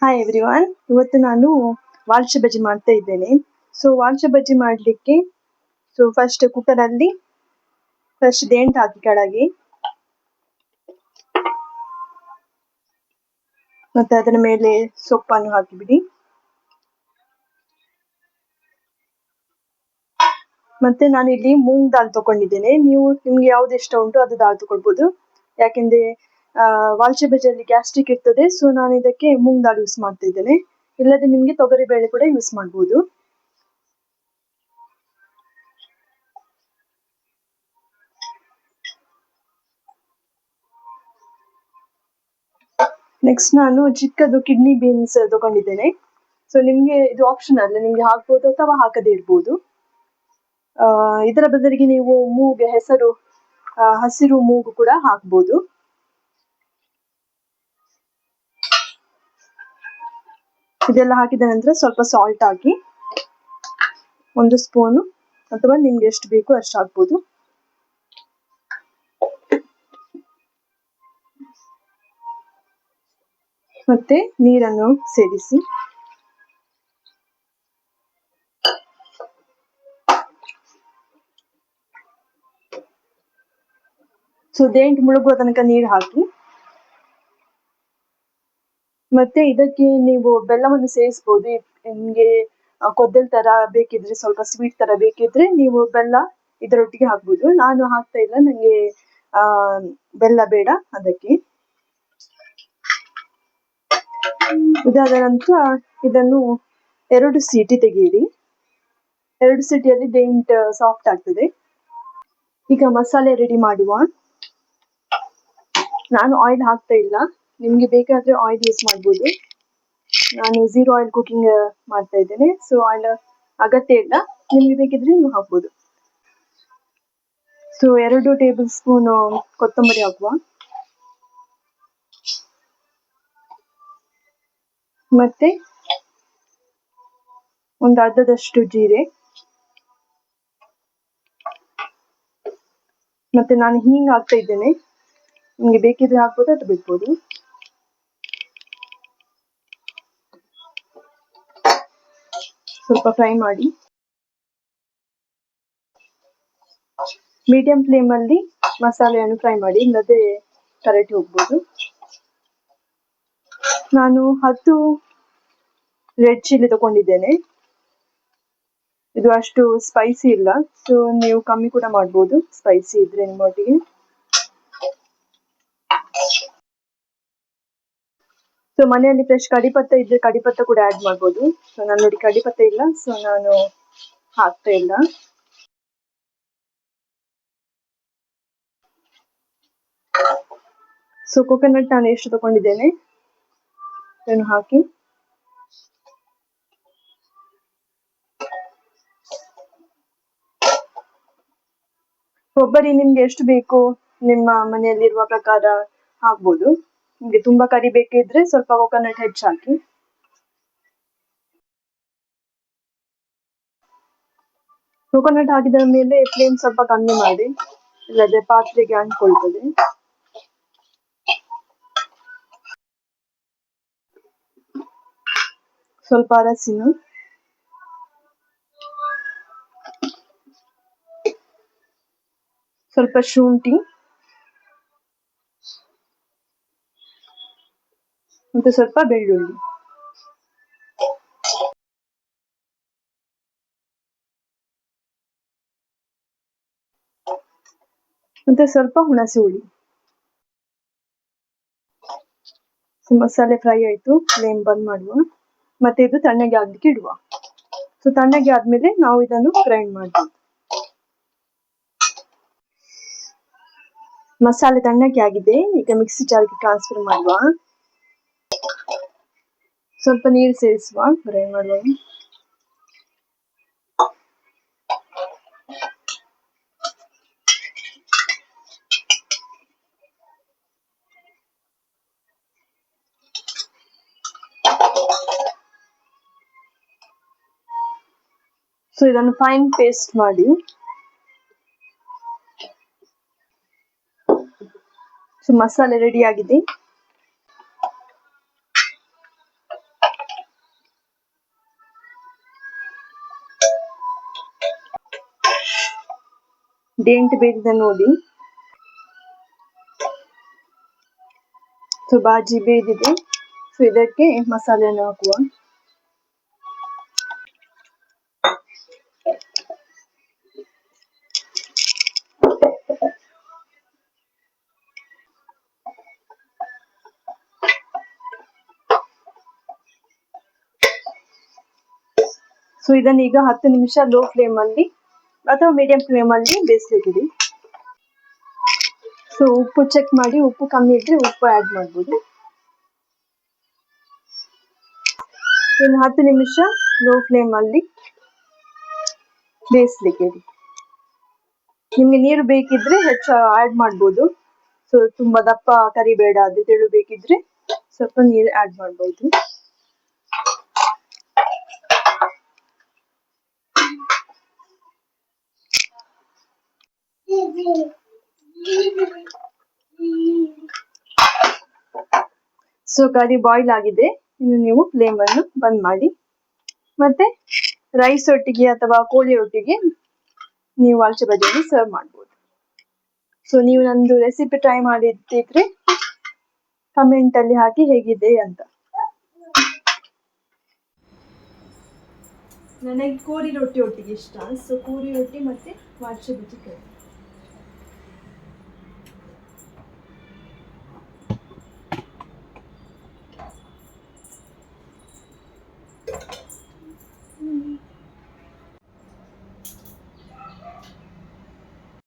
Hi everyone, ಇವತ್ತು ನಾನು ವಾಲ್ಚ ಬಜ್ಜಿ ಮಾಡ್ತಾ ಇದ್ದೇನೆ. ವಾಲ್ಚ ಬಜ್ಜಿ ಮಾಡಲಿಕ್ಕೆ ಫಸ್ಟ್ ಕುಕ್ಕರಲ್ಲಿ ದೇಂಟ್ ಹಾಕಿ ಕೆಳಗೆ, ಮತ್ತೆ ಅದರ ಮೇಲೆ ಸೊಪ್ಪನ್ನು ಹಾಕಿಬಿಡಿ. ಮತ್ತೆ ನಾನು ಇಲ್ಲಿ ಮೂಂಗ್ ದಾಲ್ ತಗೊಂಡಿದ್ದೇನೆ. ನಿಮ್ಗೆ ಯಾವ್ದು ಇಷ್ಟ ಉಂಟು ಅದು ದಾಲ್ ತಗೊಳ್ಬಹುದು. ಯಾಕೆಂದ್ರೆ ವಾಲ್ಚ ಬಜ್ಜಿಯಲ್ಲಿ ಗ್ಯಾಸ್ಟ್ರಿಕ್ ಇರ್ತದೆ. ನಾನು ಇದಕ್ಕೆ ಮೂಂಗ್ ದಾಲ್ ಯೂಸ್ ಮಾಡ್ತಾ ಇದ್ದೇನೆ. ಇಲ್ಲದೆ ನಿಮ್ಗೆ ತೊಗರಿ ಬೇಳೆ ಕೂಡ ಯೂಸ್ ಮಾಡಬಹುದು. ನೆಕ್ಸ್ಟ್ ನಾನು ಚಿಕ್ಕದು ಕಿಡ್ನಿ ಬೀನ್ಸ್ ತಗೊಂಡಿದ್ದೇನೆ. ನಿಮ್ಗೆ ಇದು ಆಪ್ಷನಲ್, ನಿಮ್ಗೆ ಹಾಕ್ಬೋದು ಅಥವಾ ಹಾಕದೇ ಇರ್ಬೋದು. ಇದರ ಬದಲಿಗೆ ನೀವು ಹಸಿರು ಮೂಗು ಕೂಡ ಹಾಕ್ಬೋದು. ಇದೆಲ್ಲ ಹಾಕಿದ ನಂತರ ಸ್ವಲ್ಪ ಸಾಲ್ಟ್ ಹಾಕಿ, 1 ಸ್ಪೂನು ಅಥವಾ ನಿಮ್ಗೆ ಎಷ್ಟು ಬೇಕು ಅಷ್ಟು ಹಾಕ್ಬೋದು. ಮತ್ತೆ ನೀರನ್ನು ಸೇರಿಸಿ. ದೇಂಟ್ ಮುಳುಗುವ ತನಕ ನೀರು ಹಾಕಿ. ಮತ್ತೆ ಇದಕ್ಕೆ ನೀವು ಬೆಲ್ಲವನ್ನು ಸೇರಿಸಬಹುದು. ನಿಮ್ಗೆ ಕೊದ್ದಲ್ ತರ ಬೇಕಿದ್ರೆ, ಸ್ವಲ್ಪ ಸ್ವೀಟ್ ತರ ಬೇಕಿದ್ರೆ ನೀವು ಬೆಲ್ಲ ಇದರೊಟ್ಟಿಗೆ ಹಾಕ್ಬೋದು. ನಾನು ಹಾಕ್ತಾ ಇಲ್ಲ, ನಂಗೆ ಬೆಲ್ಲ ಬೇಡ ಅದಕ್ಕೆ. ಇದಾದ ನಂತರ ಇದನ್ನು 2 ಸೀಟಿ ತೆಗೆಯಿರಿ. 2 ಸೀಟಿಯಲ್ಲಿ ದೇಂಟ್ ಸಾಫ್ಟ್ ಆಗ್ತದೆ. ಈಗ ಮಸಾಲೆ ರೆಡಿ ಮಾಡುವ. ನಾನು ಆಯಿಲ್ ಹಾಕ್ತಾ ಇಲ್ಲ, ನಿಮ್ಗೆ ಬೇಕಾದ್ರೆ ಆಯಿಲ್ ಯೂಸ್ ಮಾಡ್ಬೋದು. ನಾನು 0 ಆಯಿಲ್ ಕುಕಿಂಗ್ ಮಾಡ್ತಾ ಇದ್ದೇನೆ. ಆಯಿಲ್ ಅಗತ್ಯ ಇಲ್ಲ, ನಿಮ್ಗೆ ಬೇಕಿದ್ರೆ ನೀವು ಹಾಕ್ಬೋದು. 2 ಟೇಬಲ್ ಸ್ಪೂನ್ ಕೊತ್ತಂಬರಿ ಹಾಕುವ. ಮತ್ತೆ ಒಂದು ಅರ್ಧದಷ್ಟು ಜೀರೆ. ಮತ್ತೆ ನಾನು ಹೀಂಗ್ ಹಾಕ್ತಾ ಇದ್ದೇನೆ, ನಿಮ್ಗೆ ಬೇಕಿದ್ರೆ ಹಾಕ್ಬೋದು ಅಥವಾ ಬಿಡ್ಬೋದು. ಸ್ವಲ್ಪ ಫ್ರೈ ಮಾಡಿ. ಮೀಡಿಯಂ ಫ್ಲೇಮ್ ಅಲ್ಲಿ ಮಸಾಲೆಯನ್ನು ಫ್ರೈ ಮಾಡಿ, ಇಲ್ಲದೆ ಕರಟಿ ಹೋಗ್ಬೋದು. ನಾನು 10 ರೆಡ್ ಚಿಲ್ಲಿ ತಗೊಂಡಿದ್ದೇನೆ. ಇದು ಅಷ್ಟು ಸ್ಪೈಸಿ ಇಲ್ಲ, ನೀವು ಕಮ್ಮಿ ಕೂಡ ಮಾಡ್ಬೋದು ಸ್ಪೈಸಿ ಇದ್ರೆ ನಿಮ್ಮೊಟ್ಟಿಗೆ. ಮನೆಯಲ್ಲಿ ಫ್ರೆಶ್ ಕಡಿಪತ್ತ ಇದ್ರೆ ಕಡಿಪತ್ತ ಕೂಡ ಆಡ್ ಮಾಡ್ಬೋದು. ನಾನು ನೋಡಿ ಕಡಿಪತ್ತ ಇಲ್ಲ, ನಾನು ಹಾಕ್ತಾ ಇಲ್ಲ. ಕೊಕೊನಟ್ ನಾನು ಎಷ್ಟು ತಗೊಂಡಿದ್ದೇನೆ ಅದನ್ನು ಹಾಕಿ. ಕೊಬ್ಬರಿ ನಿಮ್ಗೆ ಎಷ್ಟು ಬೇಕು ನಿಮ್ಮ ಮನೆಯಲ್ಲಿರುವ ಪ್ರಕಾರ ಹಾಕ್ಬೋದು. ನಿಮ್ಗೆ ತುಂಬಾ ಕರಿ ಬೇಕಿದ್ರೆ ಸ್ವಲ್ಪ ಕೊಕೊನಟ್ ಹೆಚ್ಚು ಹಾಕಿ. ಕೊಕೊನಟ್ ಹಾಕಿದ ಮೇಲೆ ಫ್ಲೇಮ್ ಸ್ವಲ್ಪ ಕಮ್ಮಿ ಮಾಡಿ, ಇಲ್ಲದೆ ಪಾತ್ರೆಗೆ ಅಂಟ್ಕೊಳ್ತದೆ. ಸ್ವಲ್ಪ ಅರಸಿನ, ಸ್ವಲ್ಪ ಶುಂಠಿ, ಮತ್ತೆ ಸ್ವಲ್ಪ ಬೆಳ್ಳುಳ್ಳಿ. ಮತ್ತೆ ಸ್ವಲ್ಪ ಹುಣಸೆ ಹುಳಿ. ಮಸಾಲೆ ಫ್ರೈ ಆಯ್ತು, ಫ್ಲೇಮ್ ಬಂದ್ ಮಾಡುವ. ಮತ್ತೆ ಇದು ತಣ್ಣಗೆ ಆಗ್ಲಿಕ್ಕೆ ಇಡುವ. ತಣ್ಣಗೆ ಆದ್ಮೇಲೆ ನಾವು ಇದನ್ನು ಗ್ರೈಂಡ್ ಮಾಡ್ಬೋದು. ಮಸಾಲೆ ತಣ್ಣಗೆ ಆಗಿದೆ, ಈಗ ಮಿಕ್ಸಿ ಜಾರ್ಗೆ ಟ್ರಾನ್ಸ್ಫರ್ ಮಾಡುವ. ಸ್ವಲ್ಪ ನೀರು ಸೇರಿಸುವ ಗ್ರೈಂಡ್ ಮಾಡುವಾಗ. ಇದನ್ನು ಫೈನ್ ಪೇಸ್ಟ್ ಮಾಡಿ. ಮಸಾಲೆ ರೆಡಿ ಆಗಿದೆ. 8 ಬೇದಿದೆ ನೋಡಿ. ಸೊ ಬಾಜಿ ಬೇದಿದೆ. ಸೊ ಇದಕ್ಕೆ ಮಸಾಲೆಯನ್ನು ಹಾಕುವ. ಸೊ ಇದನ್ನ ಈಗ 10 ನಿಮಿಷ ಲೋ ಫ್ಲೇಮ್ ಅಲ್ಲಿ ಅಥವಾ ಮೀಡಿಯಂ ಫ್ಲೇಮ್ ಅಲ್ಲಿ ಬೇಯಿಸಲಿಕ್ಕಿದೆ. ಸೊ ಉಪ್ಪು ಚೆಕ್ ಮಾಡಿ, ಉಪ್ಪು ಕಮ್ಮಿ ಇದ್ರೆ ಉಪ್ಪು ಆಡ್ ಮಾಡ್ಬೋದು. ಇನ್ನು 10 ನಿಮಿಷ ಲೋ ಫ್ಲೇಮ್ ಅಲ್ಲಿ ಬೇಯಿಸ್ಲಿಕ್ಕೆ ಇಡಿ. ನಿಮ್ಗೆ ನೀರು ಬೇಕಿದ್ರೆ ಹೆಚ್ಚು ಆಡ್ ಮಾಡ್ಬೋದು. ಸೊ ತುಂಬಾ ದಪ್ಪ ಕರಿಬೇಡ, ಅದು ತೆಳು ಬೇಕಿದ್ರೆ ಸ್ವಲ್ಪ ನೀರು ಆಡ್ ಮಾಡ್ಬೋದು. ಸೊ ಕರಿ ಬಾಯ್ಲ್ ಆಗಿದೆ. ಇನ್ನು ನೀವು ಫ್ಲೇಮ್ ಅನ್ನು ಬಂದ್ ಮಾಡಿ ಮತ್ತೆ ರೈಸ್ ಒಟ್ಟಿಗೆ ಅಥವಾ ಕೋಳಿ ಒಟ್ಟಿಗೆ ನೀವು ಆಲ್ಚೆ ಬಜ್ಜಿಯನ್ನು ಸರ್ವ್ ಮಾಡ್ಬೋದು. ಸೊ ನೀವು ನಂದು ರೆಸಿಪಿ ಟ್ರೈ ಮಾಡಿದ್ರೆ ಕಮೆಂಟ್ ಅಲ್ಲಿ ಹಾಕಿ ಹೇಗಿದೆ ಅಂತ. ನನಗೆ ಕೋರಿ ರೊಟ್ಟಿ ಒಟ್ಟಿಗೆ ಇಷ್ಟ. ಸೊ ಕೋರಿ ರೊಟ್ಟಿ ಮತ್ತೆ ಆಲ್ಚೆ ಬಜ್ಜಿ ಕರಿ.